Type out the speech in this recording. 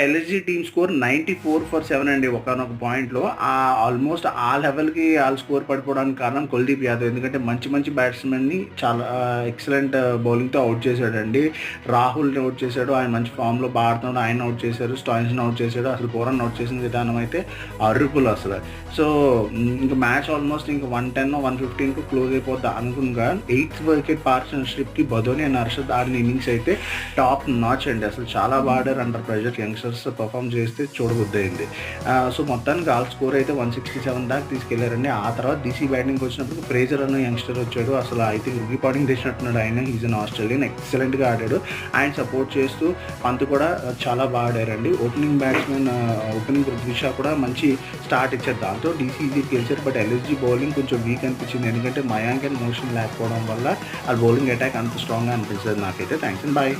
LSG team score 94 for 7 అండి ఒకానొక పాయింట్లో. ఆల్మోస్ట్ ఆ లెవెల్కి వాళ్ళ స్కోర్ పడిపోవడానికి కారణం కుల్దీప్ యాదవ్. ఎందుకంటే మంచి మంచి బ్యాట్స్మెన్ని చాలా ఎక్సలెంట్ బౌలింగ్తో అవుట్ చేశాడండి. రాహుల్ని అవుట్ చేశాడు, ఆయన మంచి ఫామ్లో ఆడుతున్నాడు, ఆయన అవుట్ చేశారు. స్టాయిన్స్ని అవుట్ చేశాడు. అసలు పూరన్ అవుట్ చేసిన విధానం అయితే అరుపులు అసలు. సో ఇంకా మ్యాచ్ ఆల్మోస్ట్ ఇంకా 110 115 క్లోజ్ అయిపోద్ది అనుకున్నా 8th వికెట్ పార్ట్నర్షిప్కి బదోని అండ్ హర్షద్ ఆడిన ఇన్నింగ్స్ అయితే టాప్ నాచ్ అండి. అసలు చాలా బాడారు అండర్ ప్రెషర్. యంగ్స్టర్స్ పర్ఫామ్ చేస్తే చూడబుద్దయింది. సో మొత్తానికి ఆల్ స్కోర్ అయితే 167 దాకా తీసుకెళ్లారండి. ఆ తర్వాత డీసీ బ్యాటింగ్కి వచ్చినప్పుడు ఫ్రేజర్ అన్న యంగ్స్టర్ వచ్చాడు. అసలు అయితే రివ్యూ పాటింగ్ తెచ్చినట్టున్నాడు ఆయన. ఈజ్ అన్ ఆస్ట్రేలియన్, ఎక్సలెంట్గా ఆడాడు. ఆయన సపోర్ట్ చేస్తూ పంత్ కూడా చాలా బాగా ఆడారండి. Opening batsmen opening Prithvi Shaw కూడా మంచి స్టార్ట్ ఇచ్చారు. దాంతో డీసీ ఈజీ గెలిచారు. బట్ ఎల్ఎస్జీ బౌలింగ్ కొంచెం వీక్ అనిపించింది. ఎందుకంటే మయాంక్ అండ్ మోషన్ లేకపోవడం వల్ల ఆ బౌలింగ్ అటాక్ అంత స్ట్రాంగ్గా అనిపించలేదు నాకైతే. Thanks and bye.